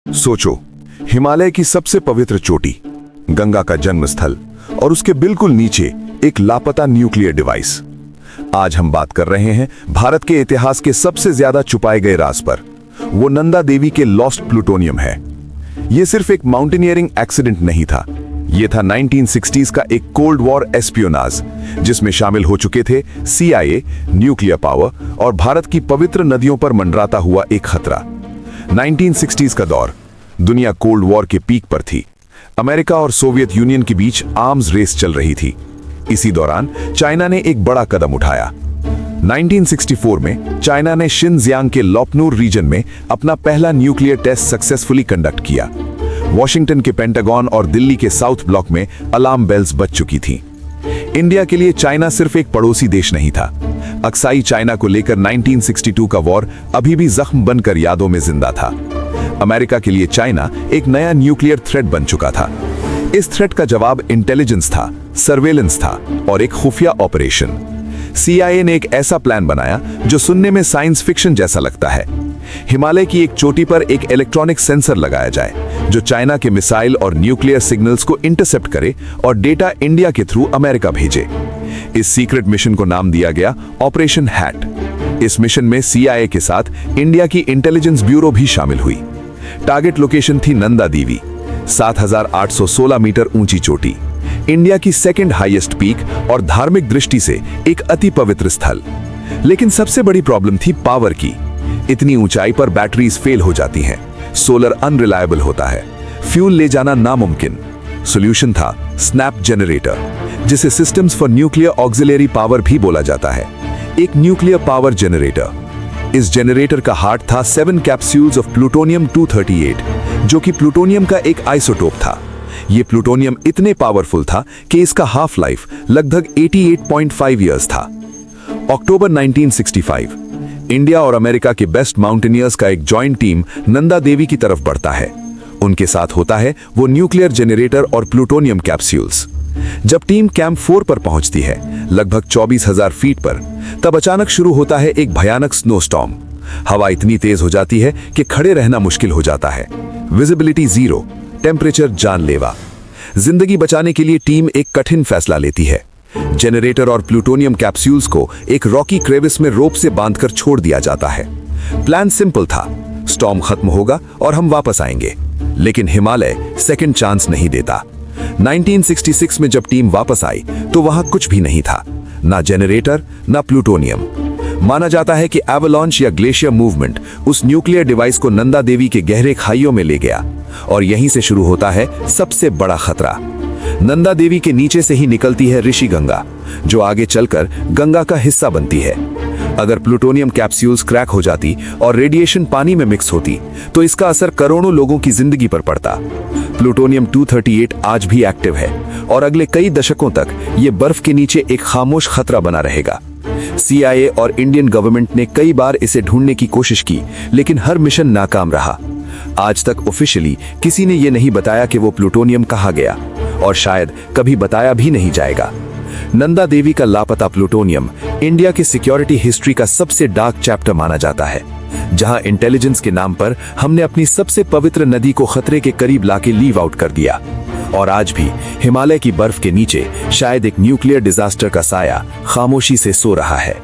सोचो, हिमालय की सबसे पवित्र चोटी, गंगा का जन्मस्थल और उसके बिल्कुल नीचे एक लापता न्यूक्लियर डिवाइस। आज हम बात कर रहे हैं भारत के इतिहास के सबसे ज्यादा छुपाए गए राज पर। वो नंदा देवी के लॉस्ट प्लूटोनियम है। यह सिर्फ एक माउंटेनियरिंग एक्सीडेंट नहीं था, यह था 1960s का एक कोल्ड वॉर एस्पियोनाज, जिसमें शामिल हो चुके थे CIA, न्यूक्लियर पावर और भारत की पवित्र नदियों पर मंडराता हुआ एक खतरा। 1960s का दौर, दुनिया कोल्ड वॉर के पीक पर थी। अमेरिका और सोवियत यूनियन के बीच आर्म्स रेस चल रही थी। इसी दौरान चाइना ने एक बड़ा कदम उठाया। 1964 में चाइना ने शिनजियांग के लोपनूर रीजन में अपना पहला न्यूक्लियर टेस्ट सक्सेसफुली कंडक्ट किया। वॉशिंगटन के पेंटागन और दिल्ली के साउथ ब्लॉक में अलार्म बेल्स बज चुकी थीं। इंडिया के लिए चाइना सिर्फ एक पड़ोसी देश नहीं था। अक्साई चाइना को लेकर 1962 का वॉर अभी भी जख्म बनकर यादों में जिंदा था। अमेरिका के लिए चाइना एक नया न्यूक्लियर थ्रेट बन चुका था। इस थ्रेट का जवाब इंटेलिजेंस था, सर्वेलेंस था और एक खुफिया ऑपरेशन। CIA ने एक ऐसा प्लान बनाया जो सुनने में साइंस फिक्शन जैसा लगता है। हिमालय की एक चोटी पर एक इलेक्ट्रॉनिक सेंसर लगाया जाए जो चाइना के मिसाइल और न्यूक्लियर सिग्नल्स को इंटरसेप्ट करे और डेटा इंडिया के थ्रू अमेरिका भेजे। इस सीक्रेट मिशन को नाम दिया गया ऑपरेशन हैट। इस मिशन में CIA के साथ इंडिया की इंटेलिजेंस ब्यूरो भी शामिल हुई। टारगेट लोकेशन थी नंदा देवी, 7,816 मीटर ऊंची चोटी, इंडिया की सेकंड हाईएस्ट पीक और धार्मिक दृष्टि से एक अति पवित्र स्थल। लेकिन सबसे बड़ी प्रॉब्लम थी पावर की। इतनी ऊंचाई पर बैटरीज फेल हो जाती हैं, सोलर अनरिलायबल होता है, फ्यूल ले जाना नामुमकिन। सॉल्यूशन था स्नैप जनरेटर, जिसे systems for nuclear auxiliary power भी बोला जाता है। एक न्यूक्लियर पावर जनरेटर। इस जनरेटर का हार्ट था 7 कैप्सूल्स ऑफ प्लूटोनियम 238, जो कि प्लूटोनियम का एक आइसोटोप था। यह प्लूटोनियम इतने पावरफुल था कि इसका हाफ लाइफ लगभग 88.5 इयर्स था। अक्टूबर 1965, इंडिया और अमेरिका के बेस्ट माउंटेनियर्स का एक जॉइंट टीम नंदा देवी की तरफ बढ़ता है। उनके साथ होता है वो न्यूक्लियर जनरेटर और प्लूटोनियम कैप्सूल्स। जब टीम कैंप 4 पर पहुंचती है, लगभग 24,000 फीट पर, तब अचानक शुरू होता है एक भयानक स्नोस्टॉर्म। हवा इतनी तेज हो जाती है कि खड़े रहना मुश्किल हो जाता है। विजिबिलिटी 0, टेम्परेचर जानलेवा। जिंदगी बचाने के लिए टीम एक कठिन फैसला लेती है। जनरेटर और प्लूटोनियम कैप्सूल्स को एक रॉकी क्रेविस में रोप से बांधकर छोड़ दिया जाता है। प्लान सिंपल था, स्टॉर्म खत्म होगा और हम वापस आएंगे। लेकिन हिमालय सेकंड चांस नहीं देता। 1966 में जब टीम वापस आई तो वहां कुछ भी नहीं था, ना जनरेटर ना प्लूटोनियम। माना जाता है कि एवलांच या ग्लेशियर मूवमेंट उस न्यूक्लियर डिवाइस को नंदा देवी के गहरे खाइयों में ले गया और यहीं से शुरू होता है सबसे बड़ा खतरा। नंदा देवी के नीचे से ही निकलती है ऋषि गंगा, जो आगे चलकर गंगा का हिस्सा बनती है। अगर प्लूटोनियम कैप्सूल्स क्रैक हो जाती और रेडिएशन पानी में मिक्स होती तो इसका असर करोड़ों लोगों की जिंदगी पर पड़ता। प्लूटोनियम 238 आज भी एक्टिव है और अगले कई दशकों तक ये बर्फ के नीचे एक खामोश खतरा बना रहेगा। CIA और इंडियन गवर्नमेंट ने कई बार इसे ढूंढने की कोशिश की, लेकिन हर मिशन नाकाम रहा। आज तक ऑफिशियली किसी ने यह नहीं बताया कि वो प्लूटोनियम कहाँ गया, और शायद कभी बताया भी नहीं जाएगा। नंदा देवी का लापता प्लूटोनियम इंडिया की सिक्योरिटी हिस्ट्री का सबसे डार्क चैप्टर माना जाता है, जहां इंटेलिजेंस के नाम पर हमने अपनी सबसे पवित्र नदी को खतरे के करीब लाके लीव आउट कर दिया। और आज भी हिमालय की बर्फ के नीचे शायद एक न्यूक्लियर डिजास्टर का साया खामोशी से सो रहा है।